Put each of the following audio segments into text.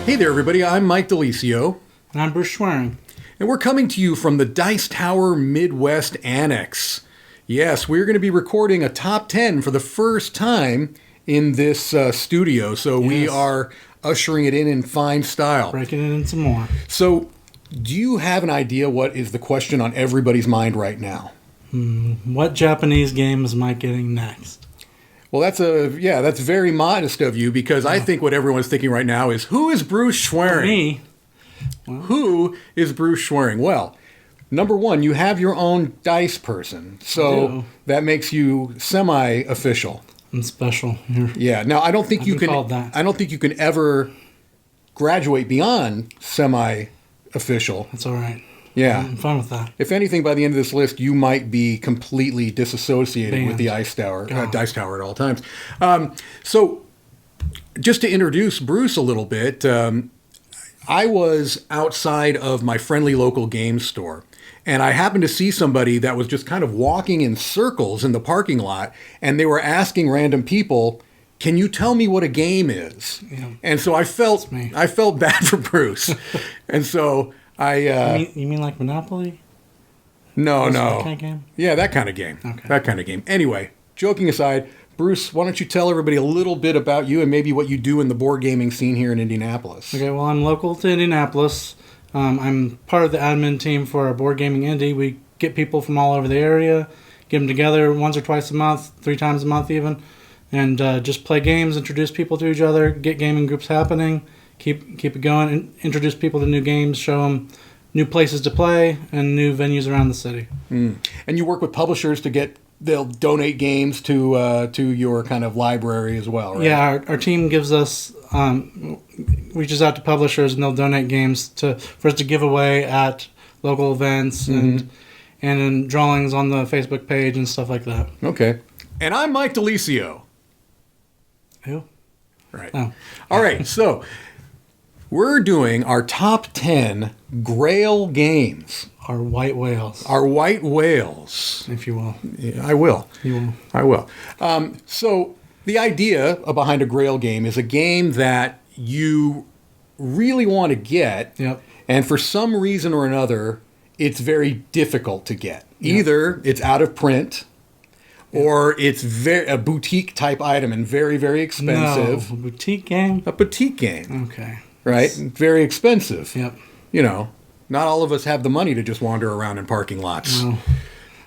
Hey there, everybody. I'm Mike DiLisio. And I'm Bruce Schwering. And we're coming to you from the Dice Tower Midwest Annex. Yes, we're going to be recording a top 10 for the first time in this studio. So we are ushering it in fine style. Breaking it in some more. So do you have an idea what is the question on everybody's mind right now? What Japanese game is Mike getting next? Well, that's very modest of you, because I think what everyone's thinking right now is, who is Bruce Schwering? Me? Well, who is Bruce Schwering? Well, number one, you have your own dice person, so that makes you semi-official. I'm special here. Yeah. Now, I don't think you can. I don't think you can ever graduate beyond semi-official. That's all right. Yeah. I'm fine with that. If anything, by the end of this list, you might be completely disassociated with the Dice Tower at all times. So, just to introduce Bruce a little bit, I was outside of my friendly local game store, and I happened to see somebody that was just kind of walking in circles in the parking lot, and they were asking random people, "Can you tell me what a game is?" Yeah. And so I felt bad for Bruce, and so. You mean like Monopoly? No. That kind of game? Yeah, that kind of game. Okay. That kind of game. Anyway, joking aside, Bruce, why don't you tell everybody a little bit about you and maybe what you do in the board gaming scene here in Indianapolis? Okay, well, I'm local to Indianapolis. I'm part of the admin team for our board gaming indie. We get people from all over the area, get them together once or twice a month, 3 times a month even, and just play games, introduce people to each other, get gaming groups happening. Keep it going, and introduce people to new games, show them new places to play, and new venues around the city. And you work with publishers they'll donate games to your kind of library as well, right? Yeah, our team gives us, reaches out to publishers, and they'll donate games for us to give away at local events and in drawings on the Facebook page and stuff like that. Okay. And I'm Mike DiLisio. Who? Right. Oh. All right, so... we're doing our top 10 Grail Games. Our white whales. Our white whales. If you will. Yeah, I will. You will. I will. So the idea behind a Grail game is a game that you really want to get. Yep. And for some reason or another, it's very difficult to get. Yep. Either it's out of print, or it's a boutique type item and very, very expensive. No, a boutique game? A boutique game. Okay. Right? Very expensive. Yep. You know, not all of us have the money to just wander around in parking lots. No,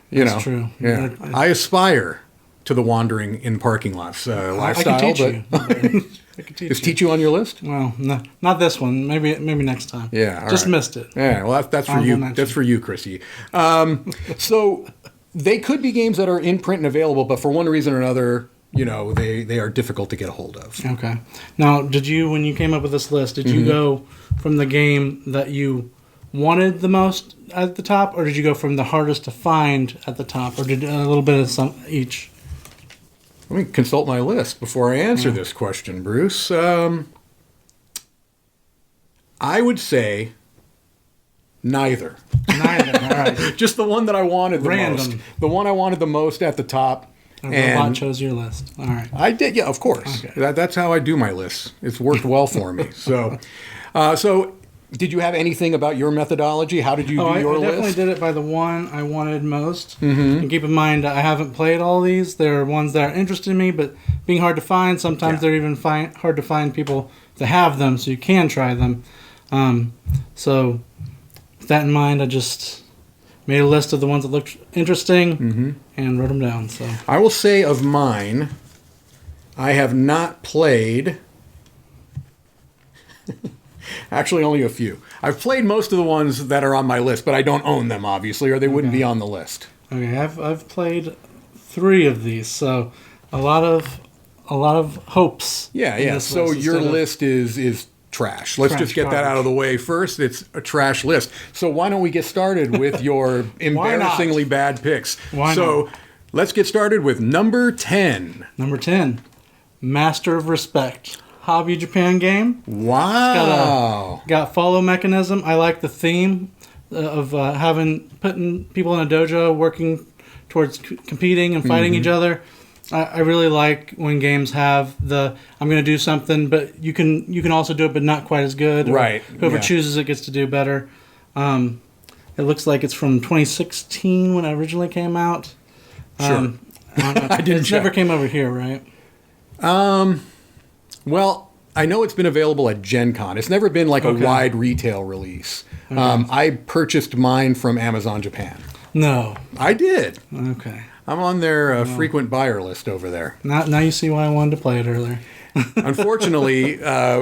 that's true. Yeah. I aspire to the wandering in parking lots lifestyle. I can teach you. I can teach Is Teach You on your list? Well, no, not this one. Maybe next time. Yeah. Just missed it. Yeah. Well, that's for you. That's for you, Chrissy. So they could be games that are in print and available, but for one reason or another, you know, they are difficult to get a hold of. Okay. Now, when you came up with this list, did you go from the game that you wanted the most at the top, or did you go from the hardest to find at the top, or did a little bit of each? Let me consult my list before I answer this question, Bruce. I would say neither. Neither, all right. Just the one that I wanted the most. The one I wanted the most at the top. And robot chose your list. All right. I did, yeah, of course. Okay. That's how I do my lists. It's worked well for me. So did you have anything about your methodology? How did you do your list? I definitely did it by the one I wanted most. And keep in mind, I haven't played all these. There are ones that are interested in me, but being hard to find, sometimes they're even hard to find people to have them, so you can try them. So with that in mind, I just made a list of the ones that looked interesting and wrote them down. So I will say of mine, I have not played... Actually, only a few. I've played most of the ones that are on my list, but I don't own them, obviously, or they wouldn't be on the list. Okay, I've played 3 of these, so a lot of hopes. Yeah. So your list is trash. Let's just get that out of the way first. It's a trash list. So why don't we get started with your embarrassingly bad picks? Why not? Let's get started with number 10. Number 10, Master of Respect. Hobby Japan game. Wow. It's got follow mechanism. I like the theme of putting people in a dojo working towards competing and fighting each other. I really like when games have the I'm going to do something, but you can also do it, but not quite as good. Right. Whoever chooses it gets to do better. It looks like it's from 2016 when it originally came out. Sure. I didn't. It never came over here, right? Well, I know it's been available at Gen Con. It's never been like a wide retail release. Okay. I purchased mine from Amazon Japan. No. I did. Okay. I'm on their frequent buyer list over there. Now you see why I wanted to play it earlier. Unfortunately,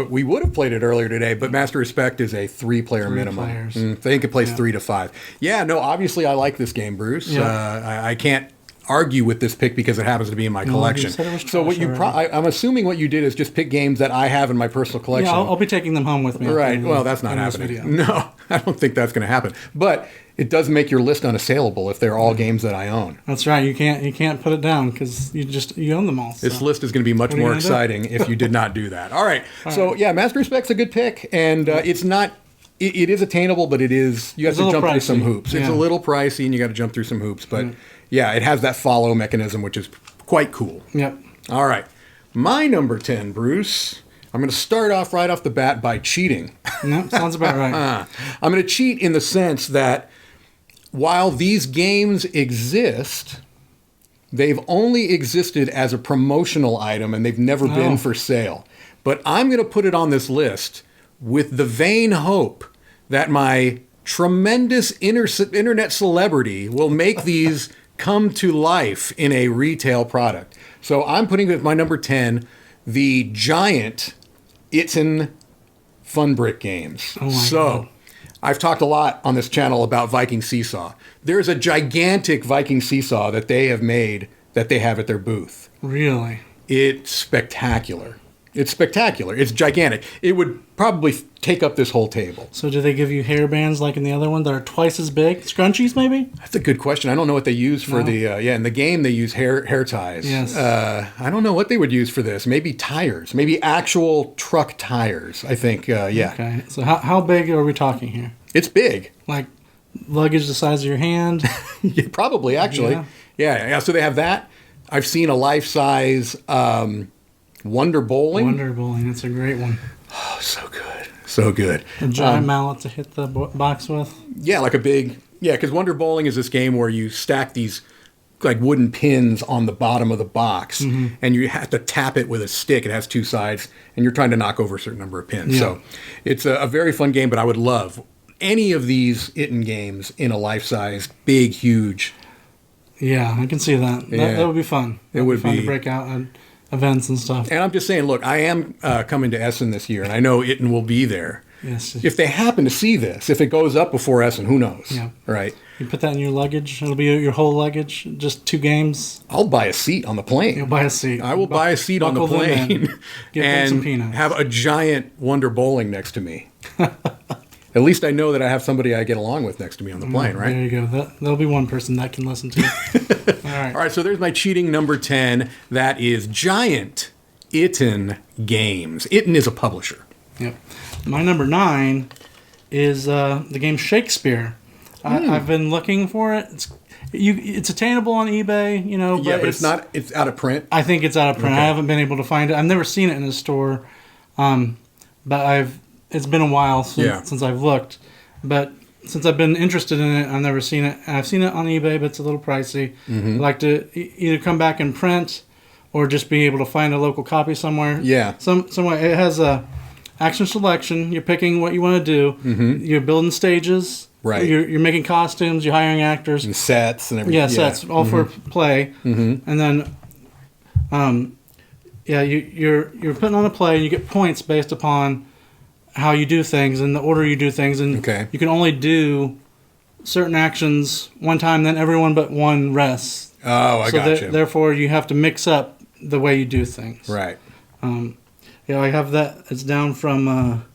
we would have played it earlier today, but Master Respect is a 3-player minimum. They can play 3 to 5. Yeah, no, obviously I like this game, Bruce. Yeah. I can't argue with this pick because it happens to be in my collection. So what you I'm assuming what you did is just pick games that I have in my personal collection. Yeah, I'll be taking them home with me. Right. Well, that's not happening. No, I don't think that's going to happen. But it does make your list unassailable if they're all games that I own. That's right. You can't put it down because you own them all. So. This list is going to be much more exciting if you did not do that. All right. Yeah, Master Respect's a good pick, and it's not. It is attainable, but you have to jump through some hoops. It's a little pricey, and you got to jump through some hoops. But yeah, it has that follow mechanism, which is quite cool. Yep. All right, my number 10, Bruce. I'm going to start off right off the bat by cheating. No, sounds about right. I'm going to cheat in the sense that while these games exist, they've only existed as a promotional item, and they've never been for sale. But I'm going to put it on this list with the vain hope that my tremendous internet celebrity will make these come to life in a retail product. So I'm putting with my number 10, the giant Itten Fun Brick games. God. I've talked a lot on this channel about Viking Seesaw. There's a gigantic Viking Seesaw that they have made that they have at their booth. Really? It's spectacular. It's spectacular. It's gigantic. It would probably take up this whole table. So do they give you hair bands like in the other one that are twice as big? Scrunchies, maybe? That's a good question. I don't know what they use for in the game they use hair ties. Yes. I don't know what they would use for this. Maybe tires. Maybe actual truck tires, I think. Yeah. Okay. So how big are we talking here? It's big. Like luggage the size of your hand? Yeah, probably, actually. Yeah. So they have that. I've seen a life-size... Wonder Bowling. Wonder Bowling, that's a great one. Oh, so good. So good. A giant mallet to hit the box with. Yeah, like a big... Yeah, because Wonder Bowling is this game where you stack these like wooden pins on the bottom of the box, and you have to tap it with a stick. It has 2 sides, and you're trying to knock over a certain number of pins. Yeah. So it's a very fun game, but I would love any of these Itten games in a life-size, big, huge... Yeah, I can see that. That would be fun. It would be fun to break out and... events and stuff. And I'm just saying, look, I am coming to Essen this year, and I know Itten will be there. Yes. If they happen to see this, if it goes up before Essen, who knows? Yeah. Right. You put that in your luggage. It'll be your whole luggage. Just 2 games. I'll buy a seat on the plane. You'll buy a seat. I will buy a seat on the plane Give them some peanuts. Have a giant Wonder Bowling next to me. At least I know that I have somebody I get along with next to me on the plane, right? There you go. There'll be one person that can listen to it. All right. So there's my cheating number 10. That is giant Itten Games. Itten is a publisher. Yep. My number 9 is the game Shakespeare. I've been looking for it. It's attainable on eBay, Yeah, but it's not. It's out of print. I think it's out of print. Okay. I haven't been able to find it. I've never seen it in a store, but it's been a while since I've looked. But since I've been interested in it, I've never seen it. I've seen it on eBay, but it's a little pricey. I'd like to either come back and print, or just be able to find a local copy somewhere. Yeah. Some way. It has a action selection. You're picking what you want to do. You're building stages. Right. You're making costumes. You're hiring actors and sets and everything. Yeah, sets all for play. And then, you're putting on a play, and you get points based upon how you do things and the order you do things, and you can only do certain actions one time, then everyone but one rests. Oh, I gotcha. Therefore, you have to mix up the way you do things. Right. I have that. It's down from.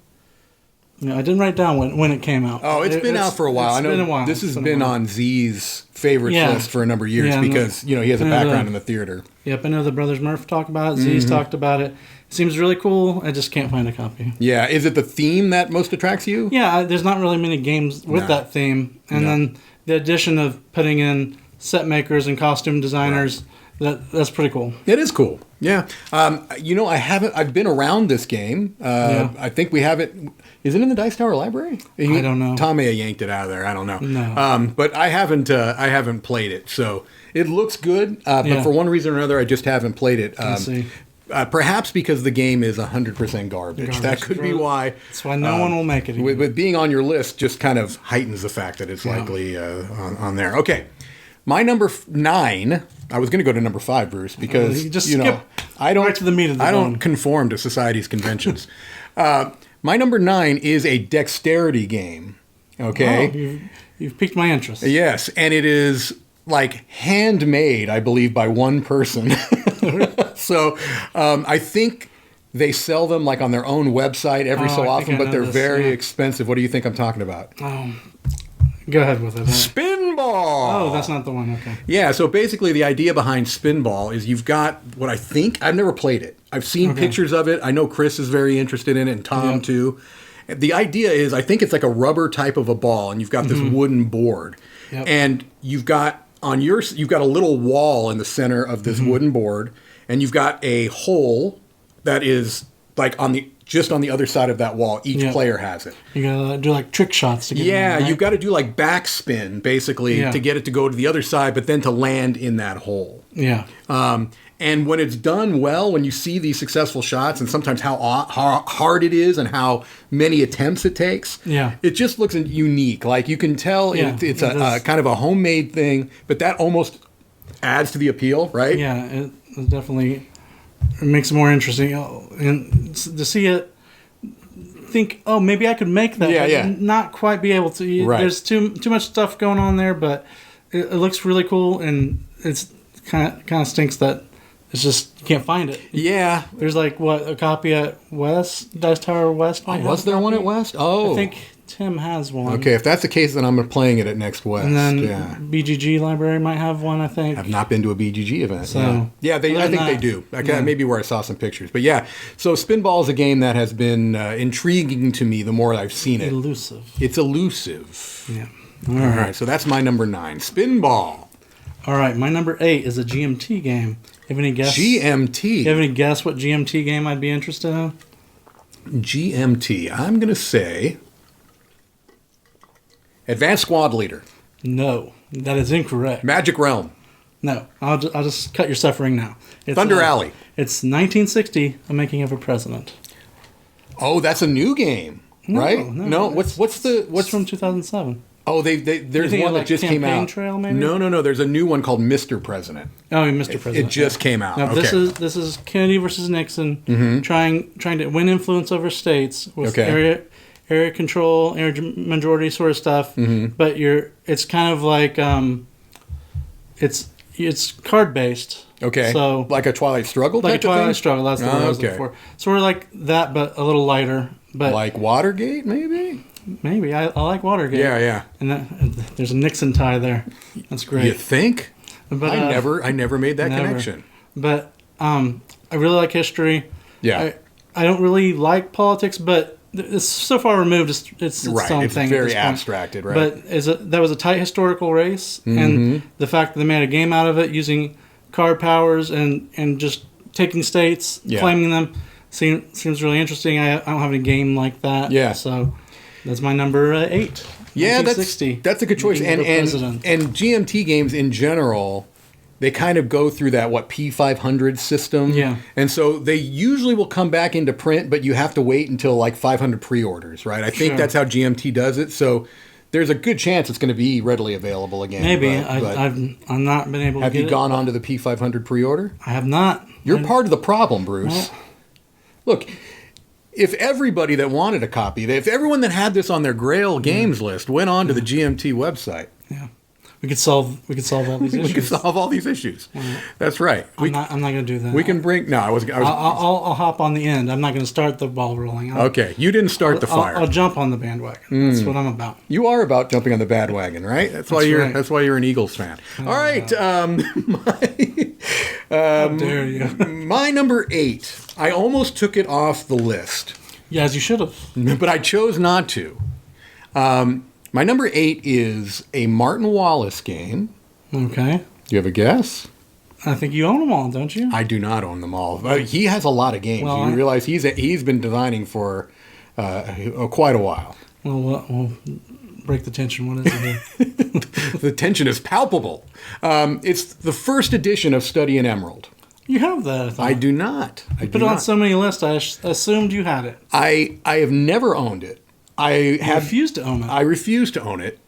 I didn't write down when it came out. Oh, it's been out for a while. I know been a while. This has been on Z's favorites list for a number of years because he has a background in the theater. Yep, I know the Brothers Murph talk about it. Z's talked about it. It seems really cool. I just can't find a copy. Yeah, is it the theme that most attracts you? Yeah, there's not really many games with that theme, and then the addition of putting in set makers and costume designers That's pretty cool. It is cool. Yeah. I've been around this game. I think we have it. Is it in the Dice Tower library? I don't know. Tom may have yanked it out of there. I don't know. No. But I haven't played it. So it looks good. But for one reason or another, I just haven't played it. I see. Perhaps because the game is 100% garbage. That could be why. That's why no one will make it. With being on your list just kind of heightens the fact that it's likely on there. Okay. My number 9, I was going to go to number 5, Bruce, because I don't right to the meat of the I bone. don't conform to society's conventions. My number 9 is a dexterity game. Okay, you've piqued my interest. Yes, and it is like handmade, I believe, by one person. So I think they sell them like on their own website every so often, but they're very expensive. What do you think I'm talking about? Go ahead with it. Spinball! Oh, that's not the one. Okay. Yeah, so basically the idea behind Spinball is you've got what I think, I've never played it. I've seen pictures of it. I know Chris is very interested in it and Tom too. The idea is, I think it's like a rubber type of a ball and you've got this wooden board. Yep. And you've got a little wall in the center of this wooden board and you've got a hole that is like just on the other side of that wall. Each player has it. You gotta do like trick shots to get it in, right? You've got to do like backspin basically to get it to go to the other side, but then to land in that hole. Yeah. And when it's done well, when you see these successful shots and sometimes how hard it is and how many attempts it takes, it just looks unique. Like you can tell it's a kind of a homemade thing, but that almost adds to the appeal, right? Yeah, it definitely makes it more interesting. And to see it, think, oh, maybe I could make that. Yeah. Not quite be able to. Right. There's too much stuff going on there, but it looks really cool, and it's kind of stinks that it's just you can't find it. Yeah. There's like a copy at West Dice Tower West. Oh, was there one at West? Oh, I think Tim has one. Okay, if that's the case, then I'm playing it at Next West. And then BGG Library might have one, I think. I've not been to a BGG event. So, I think they do. Maybe where I saw some pictures. But yeah, so Spinball is a game that has been intriguing to me the more I've seen it. It's elusive. Yeah. All right, so that's my number 9, Spinball. All right, my number 8 is a GMT game. Have any guess? GMT? You have any guess what GMT game I'd be interested in? GMT. I'm going to say Advanced Squad Leader. No, that is incorrect. Magic Realm. No, I'll just cut your suffering now. It's, Thunder Alley. It's 1960, A Making of a President. Oh, that's a new game, right? No. What's from 2007? Oh, there's one that just came out. Trail, maybe? No. There's a new one called Mr. President. Oh, Mr. President. It just came out. Now, this is Kennedy versus Nixon trying to win influence over states with area control, area majority sort of stuff. But it's kind of like it's card based. Okay. So like a Twilight Struggle. Like a Twilight Struggle. That's the word I was looking for. Sort of like that, but a little lighter. But like Watergate, maybe. Maybe I like Watergate. Yeah. And there's a Nixon tie there. That's great. You think? But I never made that connection. But I really like history. Yeah. I don't really like politics, but it's so far removed. It's its own thing. It's very abstracted, right? But that was a tight historical race, and the fact that they made a game out of it using card powers and just taking states, claiming them, seems really interesting. I don't have any game like that. Yeah. So that's my number 8. Yeah, that's a good choice. And GMT games in general, they kind of go through that P500 system. Yeah. And so they usually will come back into print, but you have to wait until like 500 pre-orders, right? I think that's how GMT does it. So there's a good chance it's going to be readily available again. Maybe. I've not been able to get it. Have you gone on to the P500 pre-order? I have not. You're part of the problem, Bruce. Well, look, if everybody that wanted a copy, if everyone that had this on their Grail Games list went on to the GMT website. Yeah. We could solve all these issues. We could solve all these issues. That's right. I'm not going to do that. We can bring. No, I'll hop on the end. I'm not going to start the ball rolling. Okay, you didn't start the fire. I'll jump on the bandwagon. That's what I'm about. You are about jumping on the bandwagon, right? That's why you're an Eagles fan. All right. How dare you? My number 8. I almost took it off the list. Yeah, as you should have. But I chose not to. My number 8 is a Martin Wallace game. Okay. Do you have a guess? I think you own them all, don't you? I do not own them all. He has a lot of games. Well, you realize he's been designing for quite a while. Well, we'll break the tension. What is it here? The tension is palpable. It's the first edition of Study in Emerald. You have that. I do not. I put it on so many lists. I assumed you had it. I have never owned it. I refuse to own it. I refuse to own it.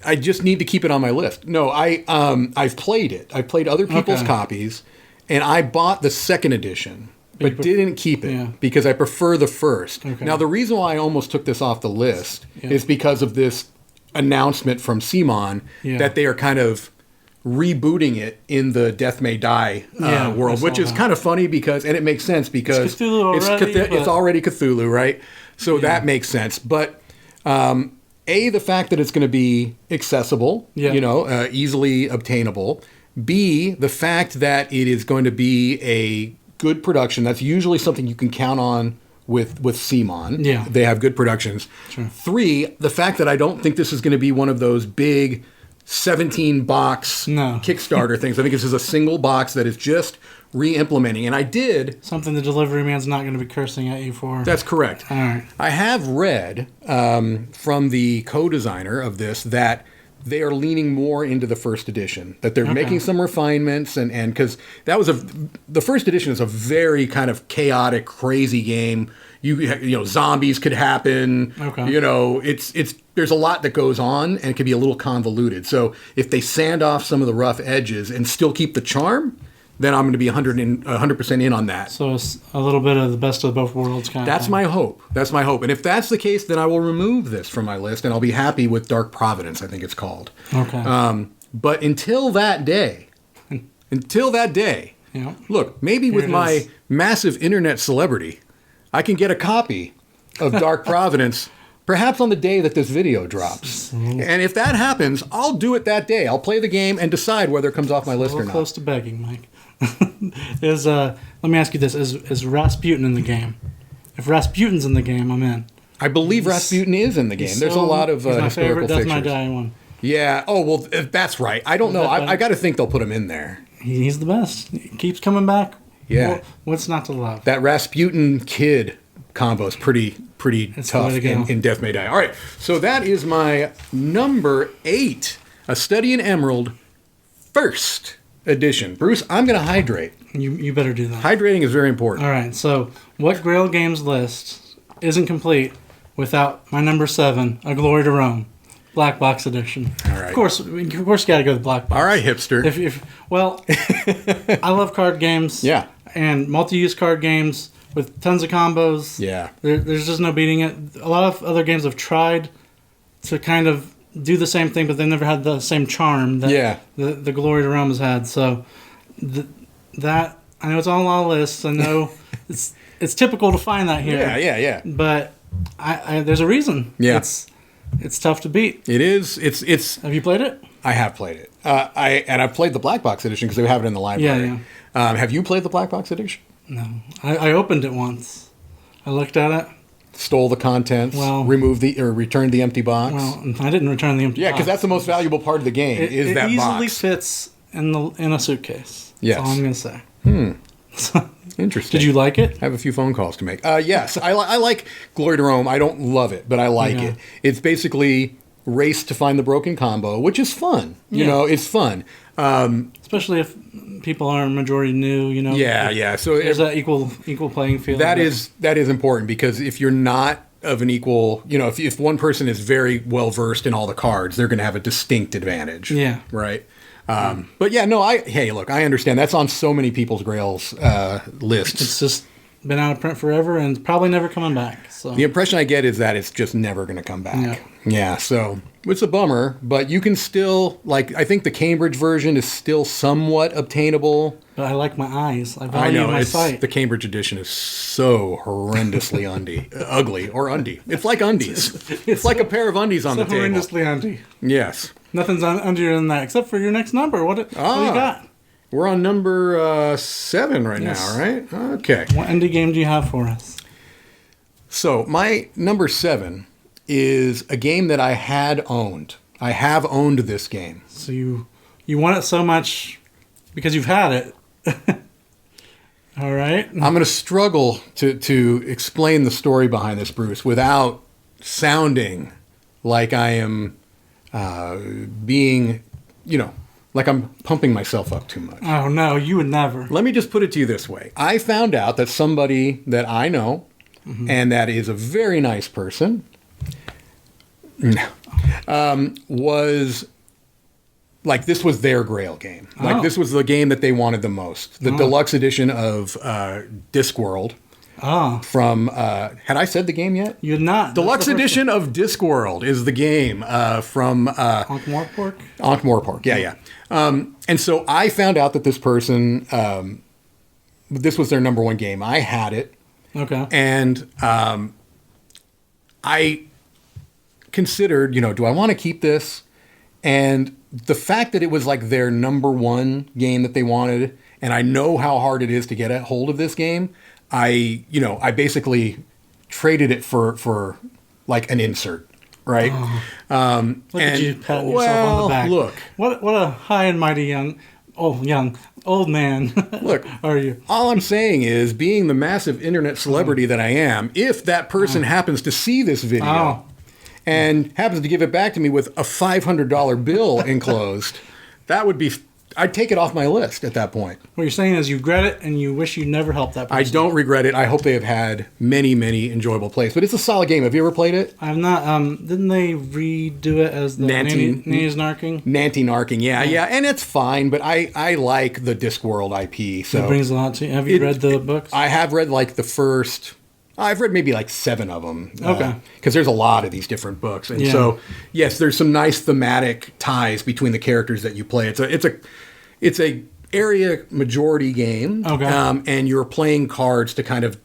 I just need to keep it on my list. No, I've played it. I've played other people's copies, and I bought the second edition, but didn't keep it because I prefer the first. Okay. Now, the reason why I almost took this off the list is because of this announcement from Simon that they are kind of rebooting it in the Death May Die world, which is kind of funny because, and it makes sense because it's already Cthulhu, right? So that makes sense. But the fact that it's going to be accessible, easily obtainable. B, the fact that it is going to be a good production. That's usually something you can count on with Simon. Yeah. They have good productions. Sure. 3, the fact that I don't think this is going to be one of those big 17-box Kickstarter things. I think this is a single box that is just re-implementing. And I did... Something the delivery man's not going to be cursing at you for. That's correct. All right. I have read from the co-designer of this that they are leaning more into the first edition, that they're making some refinements, and because that was the first edition is a very kind of chaotic, crazy game. Zombies could happen. Okay. It's there's a lot that goes on, and it can be a little convoluted. So if they sand off some of the rough edges and still keep the charm, then I'm going to be 100% in on that. So it's a little bit of the best of both worlds kind of thing. My hope. That's my hope. And if that's the case, then I will remove this from my list, and I'll be happy with Dark Providence, I think it's called. Okay. But until that day, look, maybe with my massive internet celebrity, I can get a copy of Dark Providence perhaps on the day that this video drops. And if that happens, I'll do it that day. I'll play the game and decide whether it comes off my list or not. Close to begging, Mike. Let me ask you this. Is Rasputin in the game? If Rasputin's in the game, I'm in. I believe Rasputin is in the game. There's a lot of historical That's pictures. my die one. Yeah. Oh, well, that's right. I don't know. I got to think they'll put him in there. He's the best. He keeps coming back. Yeah. What's not to love? That Rasputin kid combo is pretty tough in Death May Die. All right. So that is my number 8, A Study in Emerald, first edition. Bruce, I'm going to hydrate. You better do that. Hydrating is very important. All right. So what Grail Games list isn't complete without my number 7, A Glory to Rome, Black Box Edition. All right. Of course, you got to go with Black Box. All right, hipster. I love card games. Yeah. And multi-use card games with tons of combos. Yeah. There's just no beating it. A lot of other games have tried to kind of do the same thing, but they never had the same charm that the Glory to Rome has had. So that, I know it's on a lot of lists. I know it's typical to find that here. Yeah. But I there's a reason. Yeah. It's tough to beat. It is. It's. Have you played it? I have played it. I've played the Black Box Edition because they have it in the library. Yeah. Have you played the Black Box Edition? No. I opened it once. I looked at it. Stole the contents. Returned the empty box. Well, I didn't return the empty box. Yeah, because that's the most valuable part of the game. That box. It easily fits in a suitcase. Yes. That's all I'm going to say. Interesting. Did you like it? I have a few phone calls to make. Yes, I like Glory to Rome. I don't love it, but I like it. It's basically race to find the broken combo, which is fun. You know, it's fun. Especially if people are majority new, Yeah. So there's that equal playing field. That is important because if you're not of an equal, if one person is very well versed in all the cards, they're going to have a distinct advantage. Yeah. Right. But yeah, no, I understand. That's on so many people's Grails lists. It's just been out of print forever and probably never coming back. So the impression I get is that it's just never going to come back. Yeah. So it's a bummer, but you can still, I think the Cambridge version is still somewhat obtainable. But I like my eyes. I value my sight. The Cambridge edition is so horrendously ugly or undie. It's like undies. It's like a pair of undies on the table. Horrendously undie. Yes. Nothing's undier than that, except for your next number. What do you got? We're on number 7 right now, right? Okay. What indie game do you have for us? So my number 7 is a game that I had owned. I have owned this game. So you want it so much because you've had it All right. I'm going to struggle to explain the story behind this, Bruce, without sounding like I am being, like I'm pumping myself up too much. Oh, no, you would never. Let me just put it to you this way. I found out that somebody that I know, and that is a very nice person, was... like, this was their Grail game. Like, this was the game that they wanted the most. The deluxe edition of Discworld. From, had I said the game yet? You had not. Deluxe edition of Discworld is the game from... Ankh-Morpork? Ankh-Morpork, yeah. And so I found out that this person, this was their number one game. I had it. Okay. And I considered, do I want to keep this? And the fact that it was like their number one game that they wanted, and I know how hard it is to get a hold of this game, I basically traded it for like an insert, right? Look at you patting yourself on the back. Look. What a high and mighty old man Look, are you? All I'm saying is, being the massive internet celebrity that I am, if that person happens to see this video... and happens to give it back to me with a $500 bill enclosed, I'd take it off my list at that point. What you're saying is you regret it and you wish you never helped that person. I don't regret it. I hope they have had many, many enjoyable plays. But it's a solid game. Have you ever played it? I've not. Didn't they redo it as the Nanty's Narking? Nanty Narking, yeah. And it's fine, but I like the Discworld IP. So it brings a lot to you. Have you read the books? I have read like the first... I've read maybe like 7 of them. Okay. Because there's a lot of these different books. And so, yes, there's some nice thematic ties between the characters that you play. It's a area majority game. Okay. And you're playing cards to kind of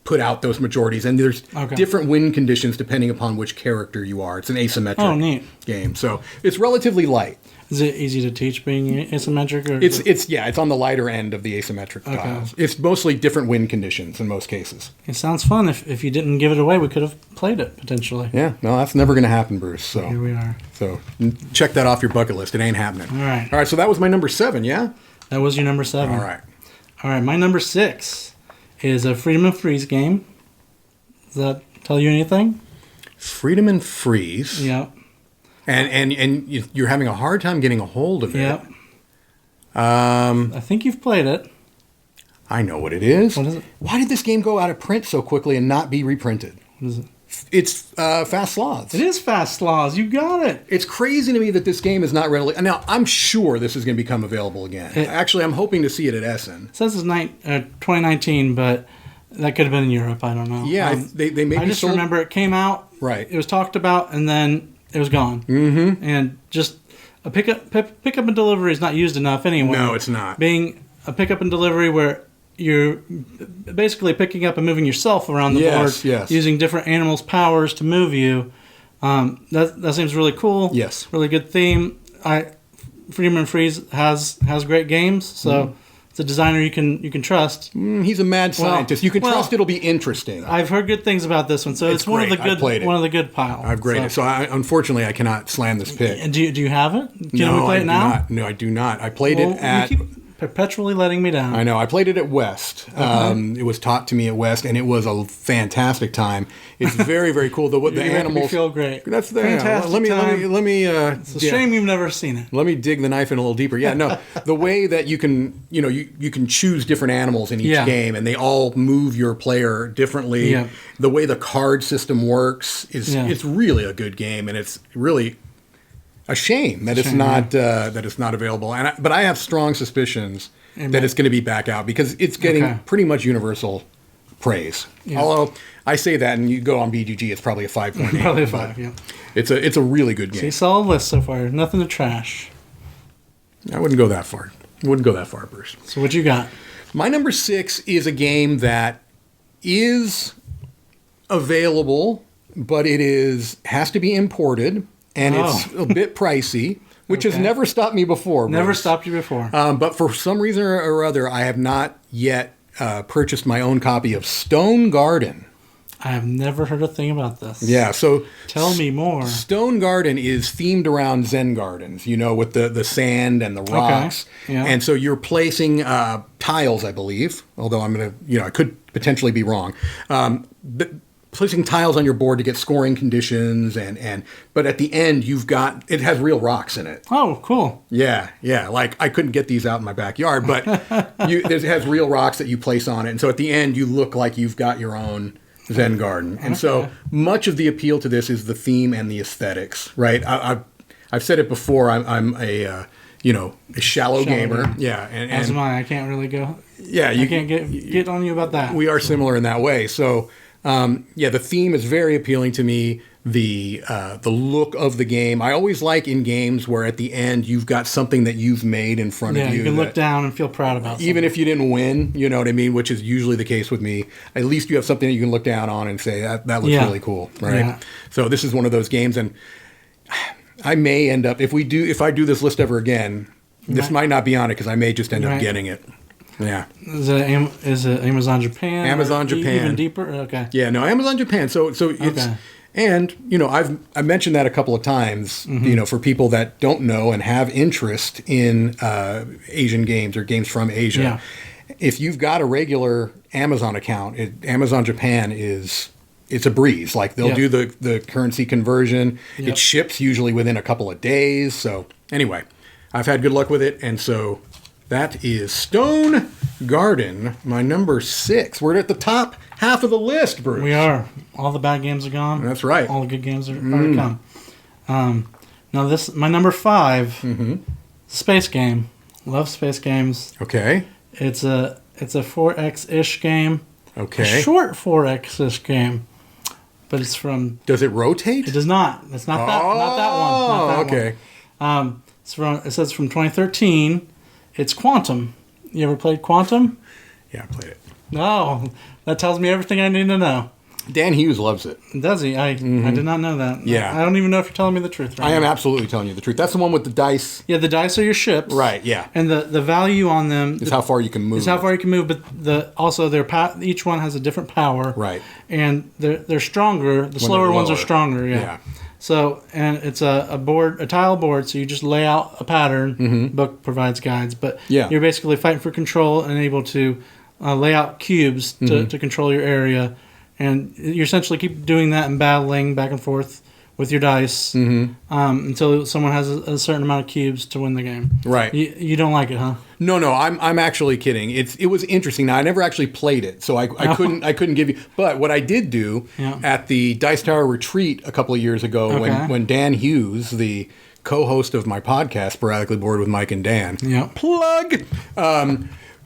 put out those majorities. And there's different win conditions depending upon which character you are. It's an asymmetric game. So it's relatively light. Is it easy to teach being asymmetric? Or it's on the lighter end of the asymmetric tiles. It's mostly different win conditions in most cases. It sounds fun. If you didn't give it away, we could have played it potentially. Yeah, no, that's never going to happen, Bruce. So here we are. So check that off your bucket list. It ain't happening. All right. So that was my number 7. Yeah. That was your number 7. All right. My number 6 is a Freedom and Freeze game. Does that tell you anything? Freedom and Freeze. Yeah. And you're having a hard time getting a hold of it. Yep. I think you've played it. I know what it is. What is it? Why did this game go out of print so quickly and not be reprinted? What is it? It's Fast Sloths. It is Fast Sloths. You got it. It's crazy to me that this game is not readily... Now, I'm sure this is going to become available again. Actually, I'm hoping to see it at Essen. It says it's 2019, but that could have been in Europe. I don't know. Yeah, they maybe I just remember it came out. Right. It was talked about, and then... it was gone. Mm-hmm. And just a pickup and delivery is not used enough anyway. No, it's not. Being a pickup and delivery where you're basically picking up and moving yourself around the board, using different animals' powers to move you. That seems really cool. Yes. Really good theme. Freedom and Freeze has great games, so it's a designer you can trust. He's a mad scientist. You can trust it'll be interesting. I've heard good things about this one, so it's one of the good pile. I've graded it. So unfortunately, I cannot slam this pick. And do you have it? Can we play it now? No, I do not. I played it at... You keep perpetually letting me down. I know. I played it at West. It was taught to me at West, and it was a fantastic time. It's very, very cool. The animals me feel great. That's the fantastic. Let me. It's a shame you've never seen it. Let me dig the knife in a little deeper. Yeah, no. The way that you can, you can choose different animals in each game, and they all move your player differently. Yeah. The way the card system works is it's really a good game, and it's really a shame that it's not available. But I have strong suspicions that it's going to be back out because it's getting pretty much universal praise. Yeah. Although I say that, and you go on BGG, it's probably a 5.8. Probably a 5. Yeah. It's a really good game. See, solid list so far. Nothing to trash. I wouldn't go that far. Bruce. So what you got? My number 6 is a game that is available, but it has to be imported. And it's a bit pricey, which has never stopped me before. Never stopped you before. But for some reason or other, I have not yet purchased my own copy of Stone Garden. I have never heard a thing about this. Yeah, so tell me more. Stone Garden is themed around Zen gardens, with the sand and the rocks. Okay. Yeah. And so you're placing tiles, I believe, although I'm going to, I could potentially be wrong. But placing tiles on your board to get scoring conditions, but at the end it has real rocks in it. Oh, cool. Yeah. Like I couldn't get these out in my backyard, but it has real rocks that you place on it. And so at the end you look like you've got your own Zen garden. And so much of the appeal to this is the theme and the aesthetics, right? I've said it before. I'm a shallow gamer. Yeah, and as am I. I can't really go. Yeah, I can't get on you about that. We are similar in that way. So the theme is very appealing to me. The look of the game. I always like in games where at the end you've got something that you've made in front of you. Yeah, you can look down and feel proud about something. Even if you didn't win, you know what I mean, which is usually the case with me. At least you have something that you can look down on and say, that looks really cool, right? Yeah. So this is one of those games, and I may end up, if I do this list ever again, this might not be on it because I may just end up getting it. Yeah. Is it Amazon Japan? Amazon Japan. Even deeper? Okay. Yeah, no, Amazon Japan. So it's... Okay. And, I've mentioned that a couple of times, for people that don't know and have interest in Asian games or games from Asia. Yeah. If you've got a regular Amazon account, Amazon Japan it's a breeze. Like they'll do the currency conversion. Yep. It ships usually within a couple of days. So anyway, I've had good luck with it. And so that is Stone Garden, my number 6. We're at the top half of the list, Bruce. We are. All the bad games are gone. That's right. All the good games are to come. Now this, my number 5, space game. Love space games. Okay. It's a 4X-ish game. Okay. A short 4X-ish game. But it's from... Does it rotate? It does not. It's not that one. Not that okay. One. It says from 2013. It's Quantum. You ever played Quantum? Yeah, I played it. No. That tells me everything I need to know. Dan Hughes loves it. Does he? I did not know that. Yeah. I don't even know if you're telling me the truth right I am absolutely telling you the truth. That's the one with the dice. Yeah, the dice are your ships. Right, yeah. And the value on them... is how far you can move. Is how far you can move, but also each one has a different power. Right. And they're stronger. The slower ones are stronger, yeah. So, and it's a tile board, so you just lay out a pattern. Book provides guides, but you're basically fighting for control and able to lay out cubes to control your area. And you essentially keep doing that and battling back and forth with your dice until someone has a certain amount of cubes to win the game. Right. You don't like it, huh? No, I'm actually kidding. It was interesting. Now I never actually played it, so I couldn't give you. But what I did do at the Dice Tower Retreat a couple of years ago, when Dan Hughes, the co-host of my podcast, Sporadically Bored with Mike and Dan, plug.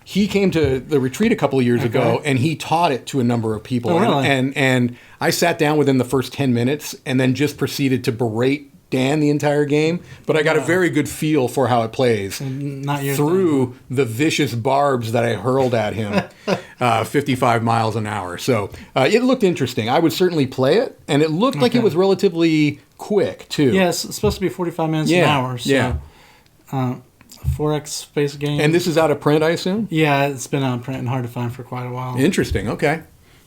He came to the retreat a couple of years ago, and he taught it to a number of people. Oh, really? And I sat down within the first 10 minutes and then just proceeded to berate Dan the entire game. But I got a very good feel for how it plays through the vicious barbs that I hurled at him 55 miles an hour. So it looked interesting. I would certainly play it, and it looked like it was relatively quick, too. Yeah, it's supposed to be 45 minutes an hour. So, 4X space game. And this is out of print, I assume? Yeah, it's been out of print and hard to find for quite a while. Interesting. Okay.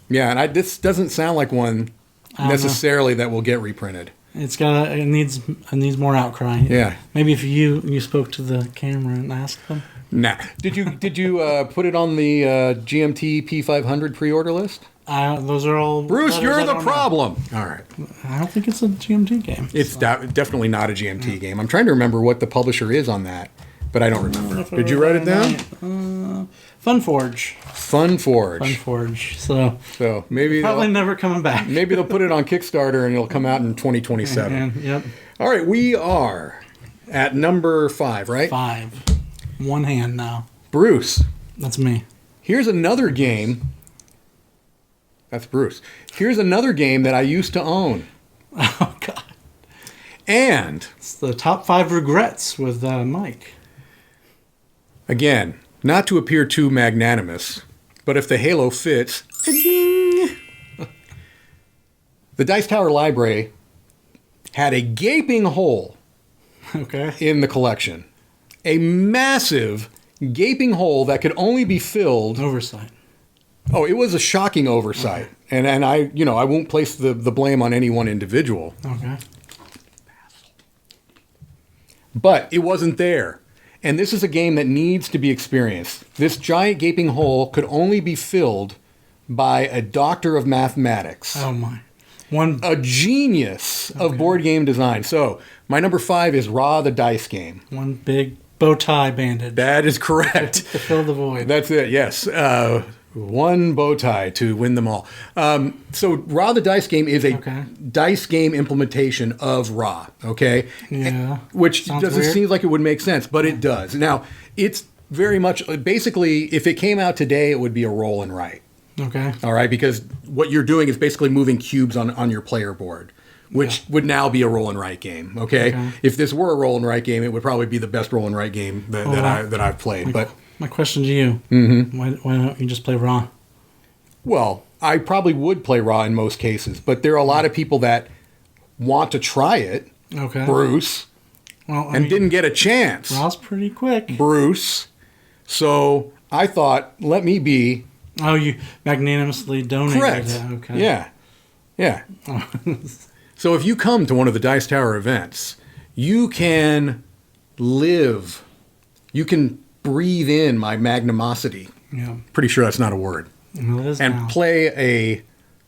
Yeah, and this doesn't sound like one necessarily that will get reprinted. It needs more outcry. Yeah. Maybe if you spoke to the camera and asked them. Nah. Did you put it on the GMT P500 pre-order list? Those are all... Bruce, you're the problem. All right. I don't think it's a GMT game. It's definitely not a GMT game. I'm trying to remember what the publisher is on that, but I don't remember. Did you write it down? Funforge. Funforge. So maybe probably never coming back. Maybe they'll put it on Kickstarter and it'll come out in 2027. Yep. All right, we are at number 5, right? 5. One hand now. Bruce. That's me. Here's another game. That's Bruce. Here's another game that I used to own. Oh, God. And it's the top 5 regrets with Mike. Again, not to appear too magnanimous, but if the halo fits, ding. The Dice Tower Library had a gaping hole in the collection. A massive gaping hole that could only be filled... Oversight. Oh, it was a shocking oversight. Okay. And I won't place the blame on any one individual. Okay. But it wasn't there. And this is a game that needs to be experienced. This giant gaping hole could only be filled by a doctor of mathematics. Oh, my. A genius of board game design. So, my number 5 is Ra the Dice Game. One big bow tie bandage. That is correct. To fill the void. That's it, yes. One bow tie to win them all. So Ra the Dice Game is a dice game implementation of Ra, okay? Yeah. Which doesn't seem like it would make sense, but it does. Now, it's very much, basically, if it came out today, it would be a roll and write. Okay. All right, because what you're doing is basically moving cubes on your player board, which would now be a roll and write game, okay? If this were a roll and write game, it would probably be the best roll and write game that I've played, but... My question to you, why don't you just play Ra? Well, I probably would play Ra in most cases, but there are a lot of people that want to try it, Bruce, and didn't get a chance. Ra's pretty quick. Bruce. So I thought, let me be... Oh, you magnanimously donated Correct. it. Okay. Yeah. So if you come to one of the Dice Tower events, you can live, you can breathe in my magnanimosity. Yeah. Pretty sure that's not a word. Well, it is and now. Play a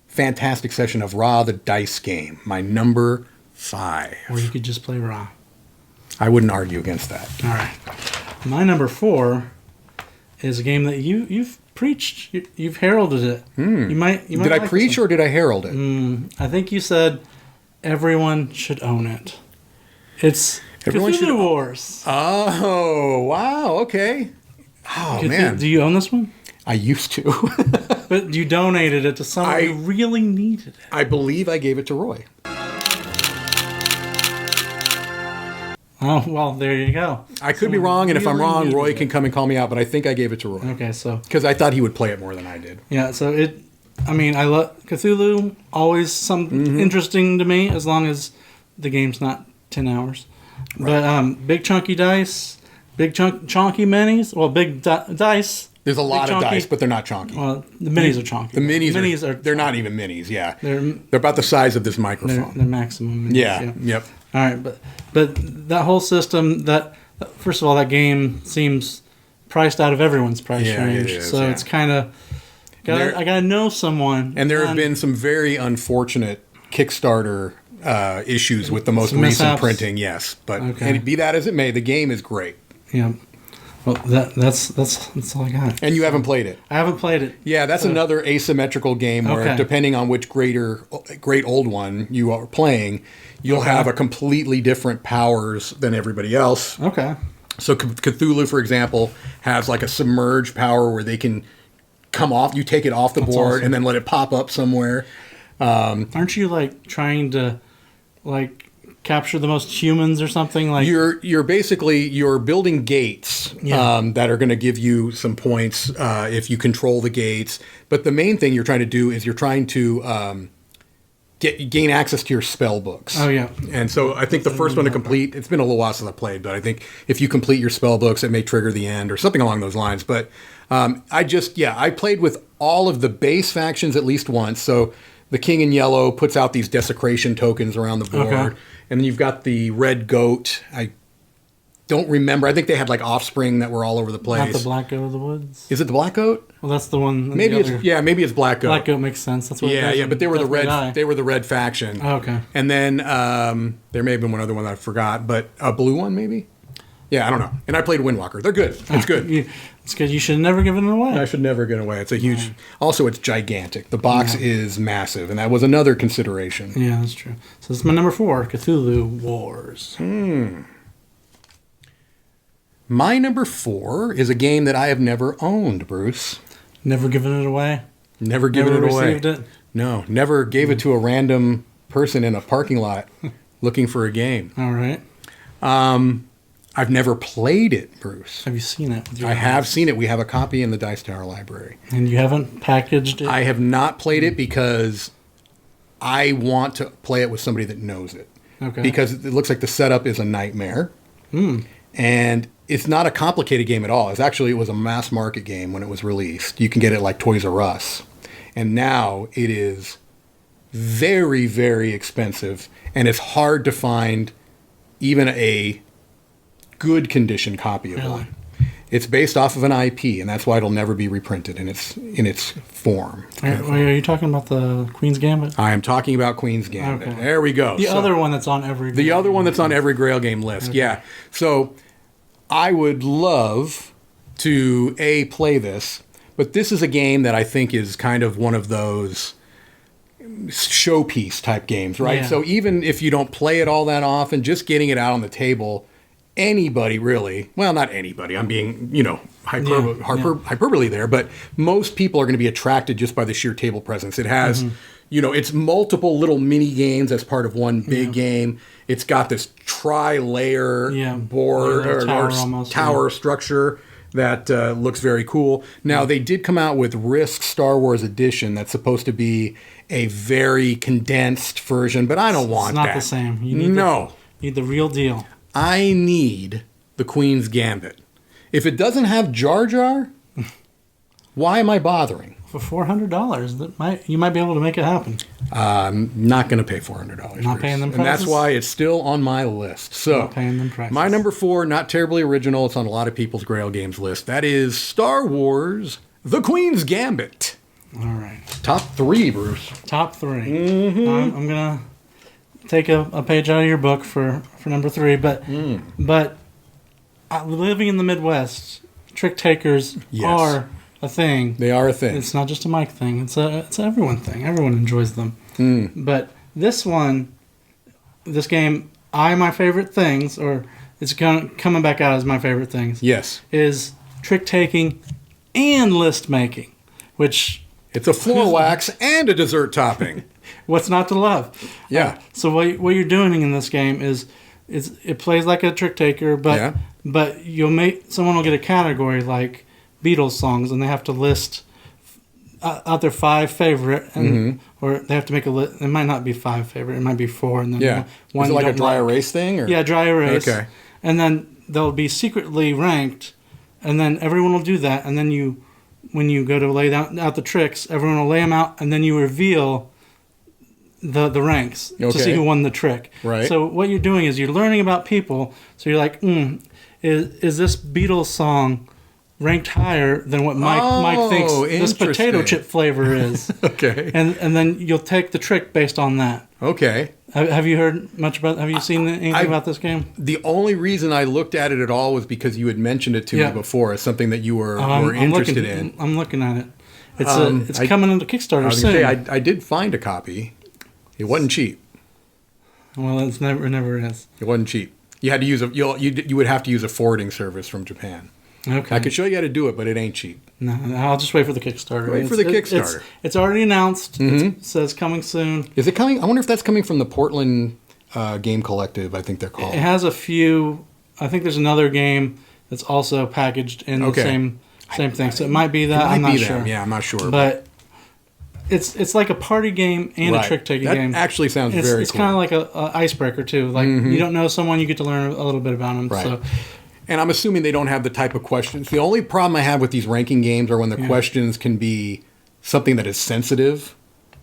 fantastic session of Ra the Dice Game, my number 5. Or you could just play Ra. I wouldn't argue against that. All right. My number 4 is a game that you've preached. You've heralded it. You might did I preach or did I herald it? I think you said everyone should own it. It's Cthulhu Wars. Oh, wow. Okay. Oh, man. Do you own this one? I used to. But you donated it to someone who really needed it. I believe I gave it to Roy. Oh, well, there you go. I could be wrong, and if I'm wrong, Roy can come and call me out, but I think I gave it to Roy. Okay, so... Because I thought he would play it more than I did. Yeah, so I love Cthulhu, always something interesting to me, as long as the game's not 10 hours. Right. But big chunky dice, big chunky minis, well, big dice. There's a lot of dice, but they're not chunky. Well, the minis are chunky. The minis are they're not even minis, yeah. They're about the size of this microphone. They're maximum minis. Yeah, yep. All right, but that whole system, first of all, that game seems priced out of everyone's price range. It is, so it's kind of, I got to know someone. And there have been some very unfortunate Kickstarter issues with the most recent mishaps. Printing, yes. But and be that as it may, the game is great. Yeah. Well, that's all I got. And you haven't played it? I haven't played it. Yeah, that's another asymmetrical game where depending on which great old one you are playing, you'll have a completely different powers than everybody else. Okay. So Cthulhu, for example, has like a submerge power where they can come off, you take it off the board and then let it pop up somewhere. Aren't you like trying to like capture the most humans or something? Like you're building gates that are going to give you some points if you control the gates. But the main thing you're trying to do is you're trying to gain access to your spell books. Oh yeah. And so I think the first one to complete, it's been a little while since I played, but I think if you complete your spell books, it may trigger the end or something along those lines. But I played with all of the base factions at least once. So the King in Yellow puts out these desecration tokens around the board. Okay. And then you've got the Red Goat. I don't remember. I think they had like offspring that were all over the place. Not the Black Goat of the Woods? Is it the Black Goat? Well, that's the one. Maybe it's Black Goat. Black Goat makes sense. That's what. Yeah, but they were the red. They were the red faction. Oh, okay. And then there may have been one other one that I forgot, but a blue one maybe. Yeah, I don't know. And I played Windwalker. They're good. It's good. It's good. You should have never given it away. I should never give it away. It's a huge. Also, it's gigantic. The box is massive, and that was another consideration. Yeah, that's true. So this is my number 4, Cthulhu Wars. My number 4 is a game that I have never owned, Bruce. Never given it away? Never given it away. Received it? No, never gave it to a random person in a parking lot looking for a game. All right. I've never played it, Bruce. Have you seen it? I have seen it. We have a copy in the Dice Tower library. And you haven't packaged it? I have not played it because I want to play it with somebody that knows it. Okay. Because it looks like the setup is a nightmare. And it's not a complicated game at all. It was a mass market game when it was released. You can get it like Toys R Us. And now it is very, very expensive, and it's hard to find even a good condition copy of one. It's based off of an IP, and that's why it'll never be reprinted in its form. Are you talking about the Queen's Gambit? I am talking about Queen's Gambit. Okay. There we go. The other one that's on every Grail Game list. Okay. Yeah. So I would love to play this, but this is a game that I think is kind of one of those showpiece type games, right? Yeah. So even if you don't play it all that often, just getting it out on the table, anybody really, well, not anybody, I'm being, hyperbole there, but most people are going to be attracted just by the sheer table presence. It has, it's multiple little mini games as part of one big game. It's got this tri-layer board or tower structure that looks very cool. Now, they did come out with Risk Star Wars Edition that's supposed to be a very condensed version, but I don't want that. It's not the same. You need the real deal. I need the Queen's Gambit. If it doesn't have Jar Jar, why am I bothering? For $400, you might be able to make it happen. I'm not going to pay $400. Not paying them prices? And that's why it's still on my list. So, not paying them prices. My number 4, not terribly original. It's on a lot of people's Grail Games list. That is Star Wars: The Queen's Gambit. All right. Top 3, Bruce. Top 3. Mm-hmm. I'm going to take a page out of your book for number 3, but living in the Midwest, trick takers are a thing. They are a thing. It's not just a Mike thing. It's an everyone thing. Everyone enjoys them. But this game, my favorite things, or it's coming back out as my favorite things. Yes, is trick taking and list making, which it's a floor wax and a dessert topping. What's not to love? Yeah. So what you're doing in this game is it plays like a trick taker, but someone will get a category like Beatles songs, and they have to list out their 5 favorite, and or they have to make a list. It might not be 5 favorite; it might be 4, and then one. Is it like a dry erase thing? Or? Yeah, dry erase. Okay. And then they'll be secretly ranked, and then everyone will do that, and then when you go to lay out the tricks, everyone will lay them out, and then you reveal the ranks to see who won the trick. Right. So what you're doing is you're learning about people. So you're like, is this Beatles song ranked higher than what Mike thinks this potato chip flavor is? Okay. And then you'll take the trick based on that. Okay. Have you heard much about? Have you seen anything about this game? The only reason I looked at it at all was because you had mentioned it to me before as something that you were interested in. I'm looking at it. It's coming into Kickstarter soon. Say, I did find a copy. It wasn't cheap. Well, it never is. It wasn't cheap. You had to use you would have to use a forwarding service from Japan. Okay. I could show you how to do it, but it ain't cheap. No, I'll just wait for the Kickstarter. Wait for the Kickstarter. It's already announced. It says coming soon. Is it coming? I wonder if that's coming from the Portland Game Collective, I think they're called. It has a few. I think there's another game that's also packaged in the same thing. So it might be that. I'm not sure. Yeah, I'm not sure. But it's like a party game and a trick-taking game. That actually sounds very cool. It's kind of like a icebreaker, too. Like, you don't know someone, you get to learn a little bit about them. Right. So. And I'm assuming they don't have the type of questions. The only problem I have with these ranking games are when the questions can be something that is sensitive.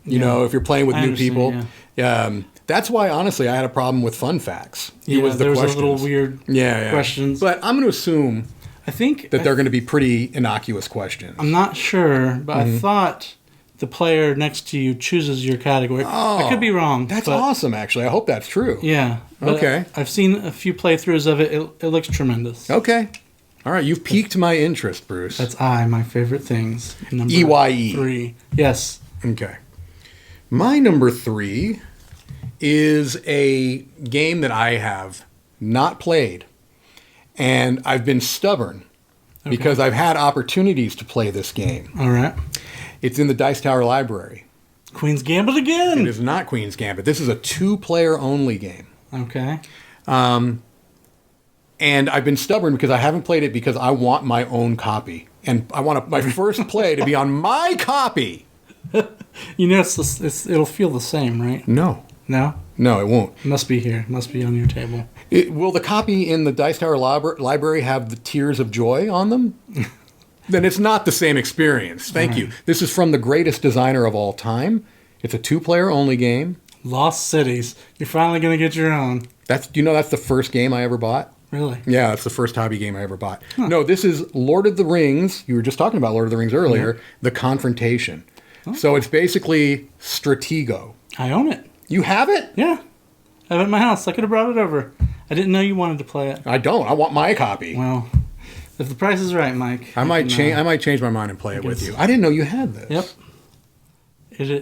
You know, if you're playing with new people. Yeah. That's why, honestly, I had a problem with Fun Facts. There was a little weird questions. But I'm going to assume that they're going to be pretty innocuous questions. I'm not sure, but I thought the player next to you chooses your category. I could be wrong. That's awesome, actually. I hope that's true. Yeah. Okay. I've seen a few playthroughs of it. It looks tremendous. Okay. All right. You've piqued my interest, Bruce. That's my favorite things. Number EYE. 3. Yes. Okay. My number 3 is a game that I have not played. And I've been stubborn because I've had opportunities to play this game. All right. It's in the Dice Tower library. Queen's Gambit again. It is not Queen's Gambit. This is a 2-player only game. Okay. And I've been stubborn because I haven't played it because I want my own copy. And I want my first play to be on my copy. You know, it'll feel the same, right? No. No? No, it won't. It must be here. It must be on your table. Will the copy in the Dice Tower library have the Tears of Joy on them? Then it's not the same experience. Thank you. This is from the greatest designer of all time. It's a 2-player only game. Lost Cities. You're finally going to get your own. That's the first game I ever bought. Really? Yeah, it's the first hobby game I ever bought. Huh. No, this is Lord of the Rings. You were just talking about Lord of the Rings earlier. The Confrontation. Oh. So it's basically Stratego. I own it. You have it? Yeah. I have it at my house. I could have brought it over. I didn't know you wanted to play it. I don't. I want my copy. Well, if the price is right, Mike. I might change my mind and play it with you. I didn't know you had this. Yep.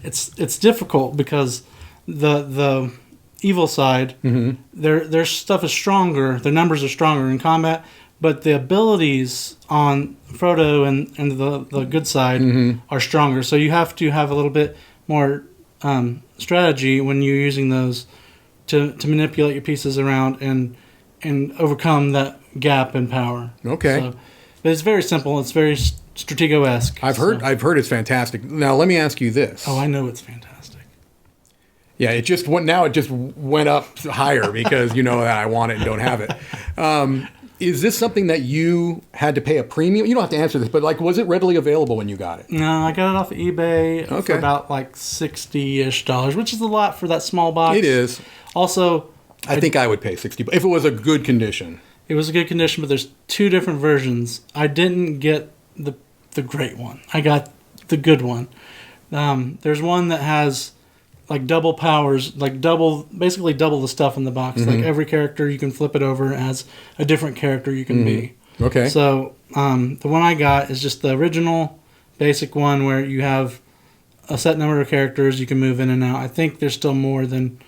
It's difficult because the evil side, their stuff is stronger. Their numbers are stronger in combat, but the abilities on Frodo and the good side are stronger. So you have to have a little bit more strategy when you're using those to manipulate your pieces around and overcome that gap in power. Okay. So, but it's very simple. It's very Stratego-esque. I've heard it's fantastic. Now let me ask you this. Oh, I know it's fantastic. Yeah, it just went up higher because you know that I want it and don't have it. Is this something that you had to pay a premium? You don't have to answer this, but was it readily available when you got it? No, I got it off of eBay for about $60-ish, which is a lot for that small box. It is. Also, I think I would pay $60 if it was a good condition. It was a good condition, but there's 2 different versions. I didn't get the great one. I got the good one. There's one that has double powers, basically double the stuff in the box. Like every character, you can flip it over as a different character you can be. Okay. So the one I got is just the original basic one where you have a set number of characters you can move in and out. I think there's still more than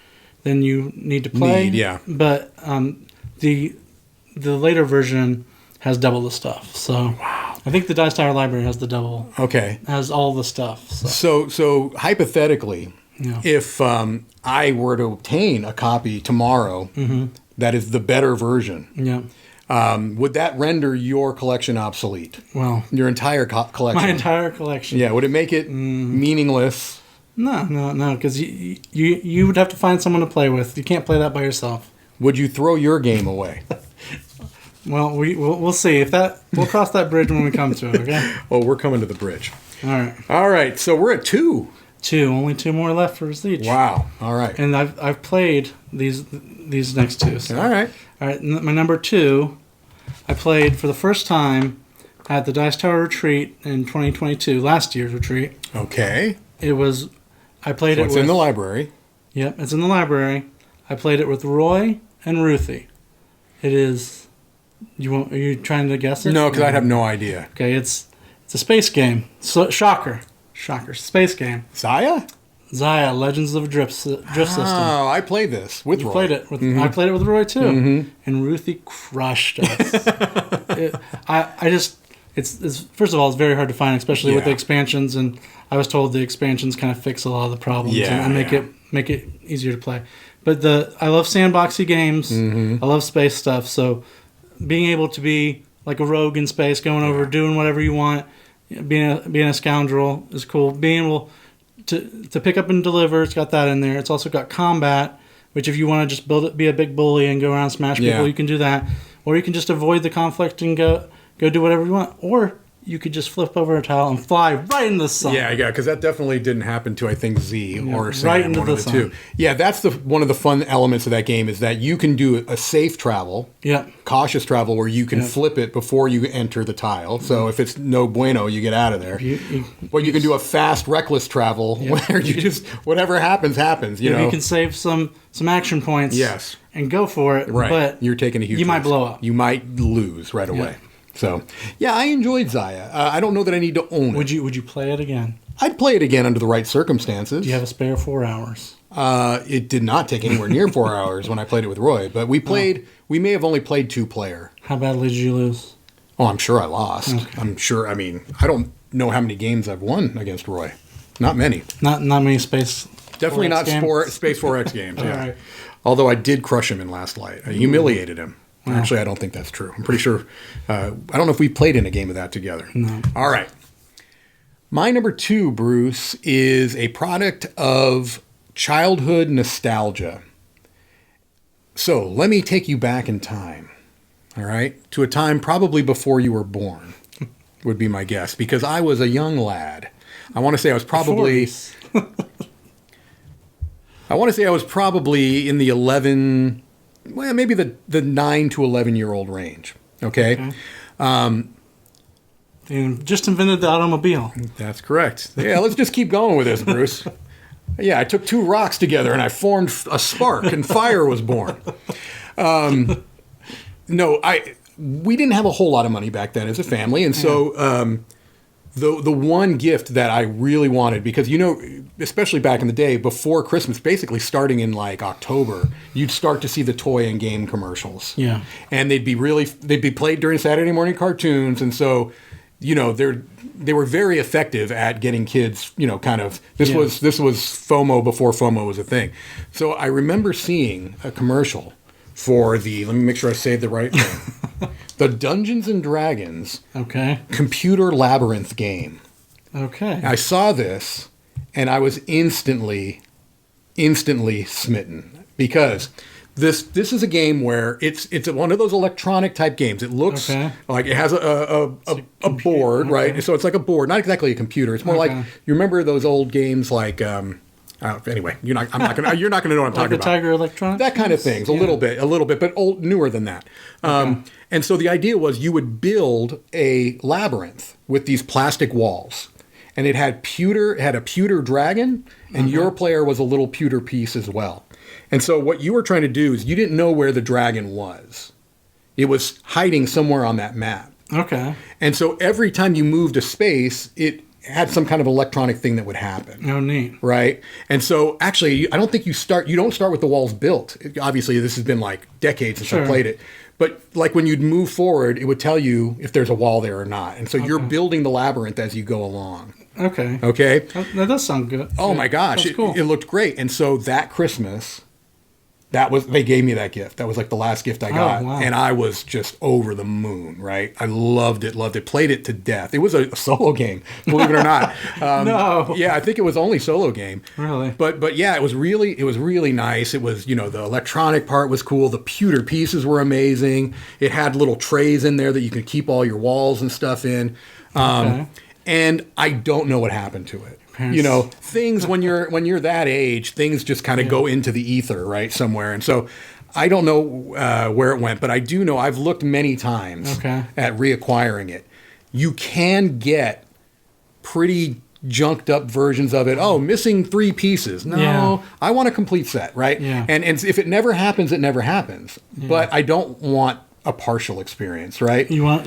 you need to play. Yeah. But the later version has double the stuff. So I think the Dice Tower library has the double. Okay. Has all the stuff. So hypothetically, if I were to obtain a copy tomorrow that is the better version, would that render your collection obsolete? Well, your entire collection. My entire collection. Yeah. Would it make it meaningless? No, because you would have to find someone to play with. You can't play that by yourself. Would you throw your game away? Well, we'll see. We'll cross that bridge when we come to it, okay? Well, we're coming to the bridge. All right. So we're at 2. Only 2 more left for us each. Wow. All right. And I've played these next 2. So. All right. My number 2, I played for the first time at the Dice Tower Retreat in 2022, last year's retreat. Okay. I played it with... It's in the library. Yep, it's in the library. I played it with Roy and Ruthie. It is... Are you trying to guess it? No, because I have no idea. Okay, it's a space game. So, shocker, space game. Xia, Legends of a Drift System. Oh, I played this with Roy. Played it with, I played it with Roy too, and Ruthie crushed us. It's first of all, it's very hard to find, especially with the expansions. And I was told the expansions kind of fix a lot of the problems and make it easier to play. But I love sandboxy games. I love space stuff. So being able to be like a rogue in space, going over, doing whatever you want, being a scoundrel is cool. Being able to pick up and deliver, it's got that in there. It's also got combat, which if you want to just be a big bully and go around smash people, you can do that. Or you can just avoid the conflict and go do whatever you want. Or you could just flip over a tile and fly right into the sun. Yeah, because that definitely didn't happen to, I think, Z or Sam, right into one the of the sun. 2. Yeah, that's one of the fun elements of that game is that you can do a safe travel, cautious travel, where you can flip it before you enter the tile. So if it's no bueno, you get out of there. But you can do a fast, reckless travel where you just, whatever happens. You know? You can save some action points and go for it. Right. But you're taking a huge risk. might blow up. You might lose right away. So, I enjoyed Xia. I don't know that I need to own it. Would you play it again? I'd play it again under the right circumstances. Do you have a spare 4 hours? It did not take anywhere near 4 hours when I played it with Roy, but we may have only played 2-player. How badly did you lose? Oh, I'm sure I lost. Okay. I'm sure, I don't know how many games I've won against Roy. Not many. Not many Space Definitely 4X not games? Space 4X games, yeah. Right. Although I did crush him in Last Light. I humiliated him. Actually, I don't think that's true. I'm pretty sure. I don't know if we played in a game of that together. No. All right. My number 2, Bruce, is a product of childhood nostalgia. So let me take you back in time, all right, to a time probably before you were born, would be my guess, because I was a young lad. I want to say I was probably... I want to say I was probably in the 11, well, maybe the 9 to 11-year-old range, okay? You just invented the automobile. That's correct. Yeah, let's just keep going with this, Bruce. Yeah, I took two rocks together and I formed a spark and fire was born. We didn't have a whole lot of money back then as a family, and so the one gift that I really wanted, because especially back in the day before Christmas, basically starting in like October, you'd start to see the toy and game commercials. Yeah, and they'd be played during Saturday morning cartoons, and so they were very effective at getting kids, this was FOMO before FOMO was a thing. So I remember seeing a commercial for let me make sure I say the right thing. The Dungeons and Dragons computer labyrinth game. Okay. I saw this and I was instantly smitten, because this is a game where it's one of those electronic type games. It looks like it has a board, right? So it's like a board, not exactly a computer. It's more like, you remember those old games like anyway, you're not gonna know what I'm talking about. Like the Tiger Electronics? That kind of things, a little bit, but newer than that. And so the idea was you would build a labyrinth with these plastic walls. And it had a pewter dragon, and your player was a little pewter piece as well. And so what you were trying to do is you didn't know where the dragon was. It was hiding somewhere on that map. Okay. And so every time you moved a space, it had some kind of electronic thing that would happen. Oh, neat. Right? And so actually, I don't think you don't start with the walls built. Obviously, this has been like decades since I played it. But like when you'd move forward, it would tell you if there's a wall there or not. And so you're building the labyrinth as you go along. Okay. Okay? That does sound good. Oh, my gosh. Cool. It looked great. And so that Christmas, they gave me that gift. That was like the last gift I got. Wow. And I was just over the moon, right? I loved it. Played it to death. It was a solo game, believe it or not. No. Yeah, I think it was only solo game. Really? But yeah, it was really nice. It was, the electronic part was cool. The pewter pieces were amazing. It had little trays in there that you could keep all your walls and stuff in. And I don't know what happened to it. Things when you're that age, things just kind of go into the ether, right, somewhere. And so I don't know where it went, but I do know I've looked many times at reacquiring it. You can get pretty junked up versions of it. Oh, missing 3 pieces. No, I want a complete set, right? Yeah. And if it never happens, it never happens. Yeah. But I don't want a partial experience, right? You want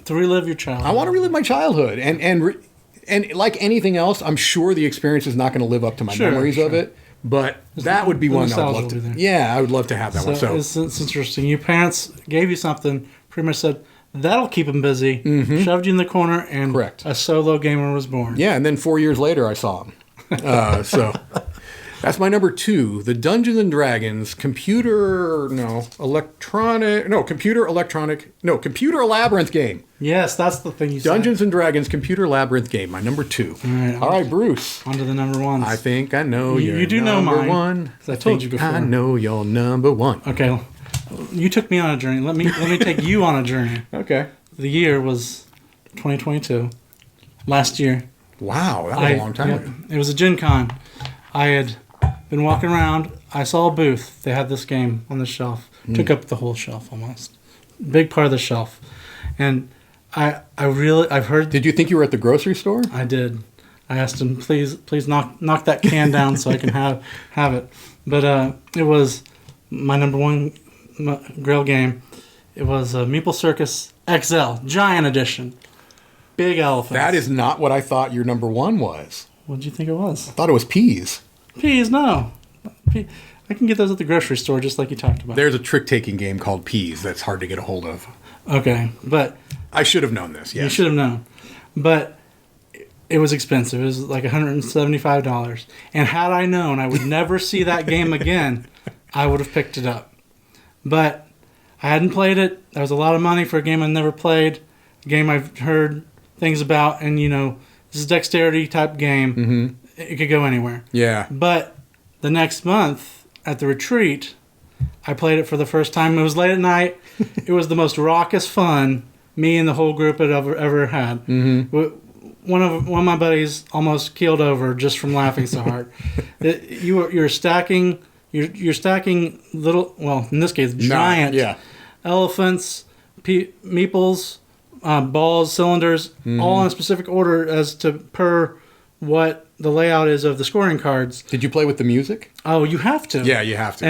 to relive your childhood. I want to relive my childhood, and like anything else, I'm sure the experience is not going to live up to my memories of it. But that would be one I would love to. Yeah, I would love to have that one. So it's interesting. Your parents gave you something, pretty much said that'll keep them busy. Shoved you in the corner, and a solo gamer was born. Yeah, and then 4 years later, I saw him. So that's my number 2, the Dungeons and Dragons computer labyrinth game. Yes, that's the thing you said. Dungeons and Dragons computer labyrinth game, my number 2. All right, Bruce. On to the number 1s. I think I know you do know mine, one. Because I told you before. I know your number 1. Okay, you took me on a journey. Let me take you on a journey. Okay. The year was 2022. Last year. Wow, that was a long time ago. It was a Gen Con. I had been walking around. I saw a booth. They had this game on the shelf. Took up the whole shelf almost. Big part of the shelf. And I've heard... Did you think you were at the grocery store? I did. I asked him, please knock that can down so I can have it. But it was my number 1 Grail game. It was Meeple Circus XL, Giant Edition. Big elephants. That is not what I thought your number 1 was. What did you think it was? I thought it was peas. Peas, no. I can get those at the grocery store just like you talked about. There's a trick-taking game called Peas that's hard to get a hold of. Okay, but... I should have known this, yes. You should have known. But it was expensive. It was like $175. And had I known I would never see that game again, I would have picked it up. But I hadn't played it. That was a lot of money for a game I never played. A game I've heard things about. And, this is a dexterity type game. Mm-hmm. It could go anywhere. Yeah. But the next month at the retreat, I played it for the first time. It was late at night. It was the most raucous fun me and the whole group had ever had. Mm-hmm. One of my buddies almost keeled over just from laughing so hard. You're stacking little, well, in this case, giant elephants, meeples, balls, cylinders, all in a specific order as to per what the layout is of the scoring cards. Did you play with the music? Oh, you have to. Yeah, you have to.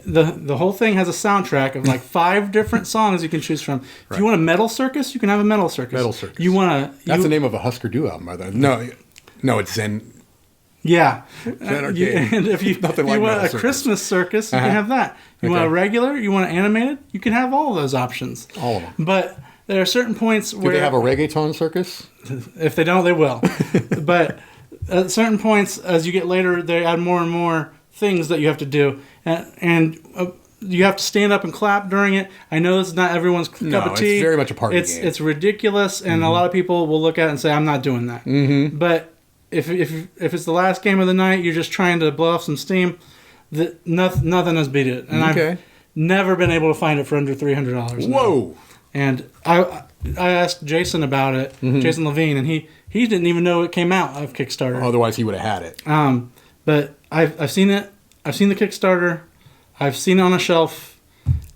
The whole thing has a soundtrack of like 5 different songs you can choose from. If you want a metal circus, you can have a metal circus. Metal circus. That's the name of a Husker Du album, by the way. No, it's Zen. Yeah. Zen and if you want a Christmas circus, you can have that. You want a regular, you want an animated, you can have all of those options. All of them. But there are certain points where... Do they have a reggaeton circus? If they don't, they will. But at certain points, as you get later, they add more and more things that you have to do. And you have to stand up and clap during it. I know this is not everyone's cup of tea. It's very much a party game. It's ridiculous, and a lot of people will look at it and say, I'm not doing that. Mm-hmm. But if it's the last game of the night, you're just trying to blow off some steam, nothing has beat it. And I've never been able to find it for under $300. Whoa! Now. And I asked Jason about it, Jason Levine, and he didn't even know it came out of Kickstarter. Otherwise, he would have had it. But I've seen it. I've seen the Kickstarter. I've seen it on a shelf,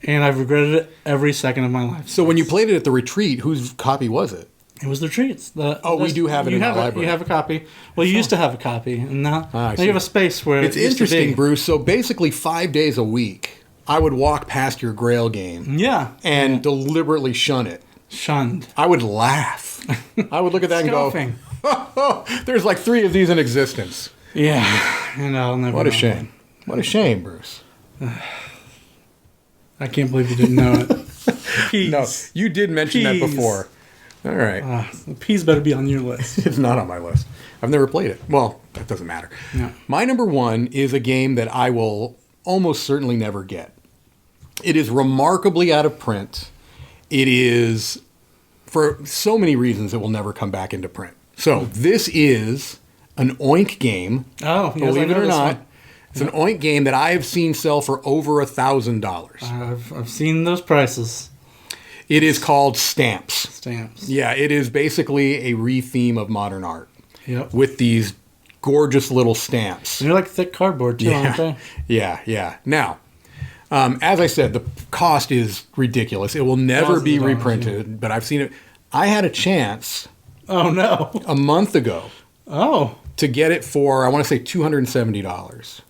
and I've regretted it every second of my life. So when you played it at the retreat, whose copy was it? It was the Retreats. We do have it in the library. You have a copy. Well, you used to have a copy, and now you have a space where it's interesting, Bruce. So basically, 5 days a week, I would walk past your Grail game. Yeah. And deliberately shun it. Shunned. I would laugh. I would look at that and go, oh, there's like 3 of these in existence. Yeah. And I'll never What a shame. What a shame, Bruce. I can't believe you didn't know it. Peas. No, you did mention that before. All right. Peas better be on your list. It's not on my list. I've never played it. Well, that doesn't matter. No. My number 1 is a game that I will almost certainly never get. It is remarkably out of print. It is, for so many reasons, it will never come back into print. So this is an Oink game. Oh, yes, believe it or not. One. It's an Oink game that I have seen sell for over $1,000. I've seen those prices. It is called Stamps. Stamps. Yeah, it is basically a re-theme of modern art. Yep. With these gorgeous little stamps. They're like thick cardboard, too, aren't they? Yeah. Now, as I said, the cost is ridiculous. It will never be reprinted, but I've seen it. I had a chance. Oh, no. A month ago. Oh. To get it for, I want to say, $270.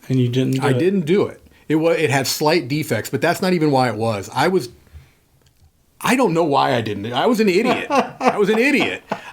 And you didn't do it? I didn't do it. It had slight defects, but that's not even why it was. I don't know why I didn't. I was an idiot.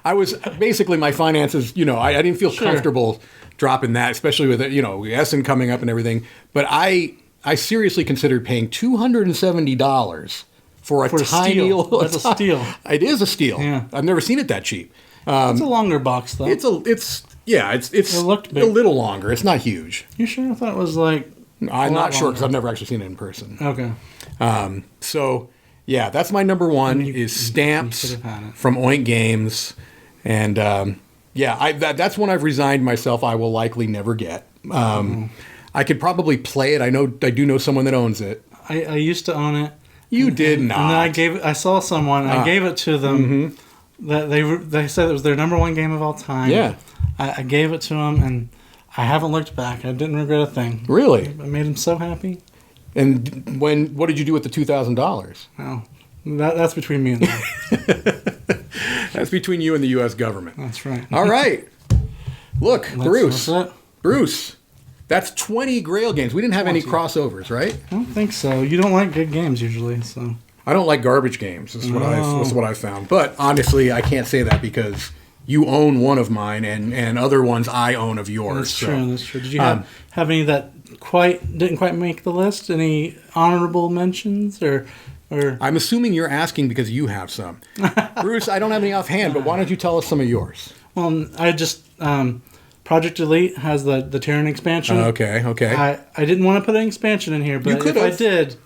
I was basically, my finances, I didn't feel comfortable dropping that, especially with, Essen coming up and everything. But I seriously considered paying $270 for a tiny steal. That's a steal. It is a steal. Yeah. I've never seen it that cheap. It's a longer box, though. It looked big. A little longer. It's not huge. You sure? I thought it was like... I'm not sure because I've never actually seen it in person. Okay. So, yeah, that's my number 1 is Stamps from Oink Games. And, that's one I've resigned myself I will likely never get. I could probably play it. I do know someone that owns it. I used to own it. You did not. And then I saw someone. I gave it to them. Mm-hmm. That they said it was their number 1 game of all time. Yeah. I gave it to them, and I haven't looked back. I didn't regret a thing. Really? I made them so happy. And what did you do with the $2,000? Oh, that's between me and them. That's between you and the U.S. government. That's right. All right. Look, Bruce. That's 20 Grail games. We didn't have any crossovers, right? I don't think so. You don't like good games usually, so. I don't like garbage games. That's what I found. But honestly, I can't say that because you own one of mine, and other ones I own of yours. That's true. Did you have any that didn't quite make the list? Any honorable mentions or? I'm assuming you're asking because you have some. Bruce, I don't have any offhand, but why don't you tell us some of yours? Well, I just Project Elite has the Terran expansion. Okay. I didn't want to put an expansion in here, but if I did,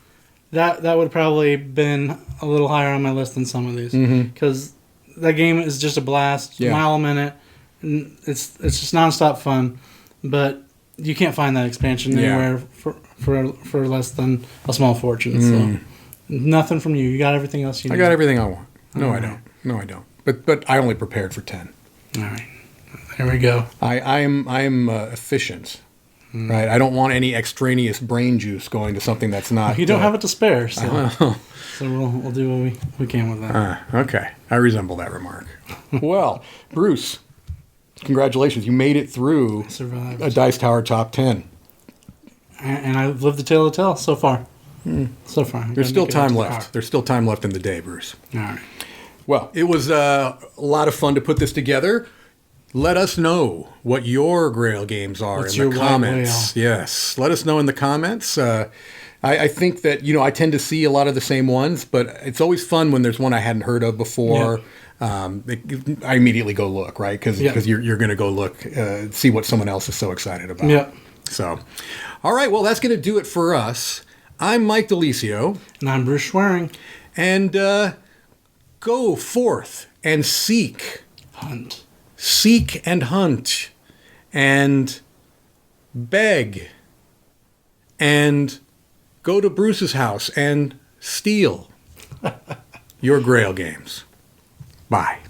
that would have probably been a little higher on my list than some of these because that game is just a blast. Yeah. A mile a minute. It's just nonstop fun. But you can't find that expansion Yeah. anywhere for less than a small fortune. So nothing from you. You got everything else you need. I got everything I want. No, All I right. don't. No, I don't. But I only prepared for 10. All right. There we go. I am efficient. Right. I don't want any extraneous brain juice going to something that's not. You don't have it to spare, so we'll do what we can with that. Okay. I resemble that remark. Well, Bruce, congratulations. You made it through Survived. a Dice Tower top 10. And I've lived the tale to tell so far. So far. There's still time left. There's still time left in the day, Bruce. All right. Well, it was a lot of fun to put this together. Let us know what your Grail games are What's in the your white comments. whale? Yes, let us know in the comments. I think that, I tend to see a lot of the same ones, but it's always fun when there's one I hadn't heard of before. Yeah. I immediately go look, right? Because you're going to go look, see what someone else is so excited about. Yeah. So, all right, well, that's going to do it for us. I'm Mike DiLisio. And I'm Bruce Schwering. And go forth and seek. Hunt. Seek and hunt and beg and go to Bruce's house and steal your Grail games. Bye.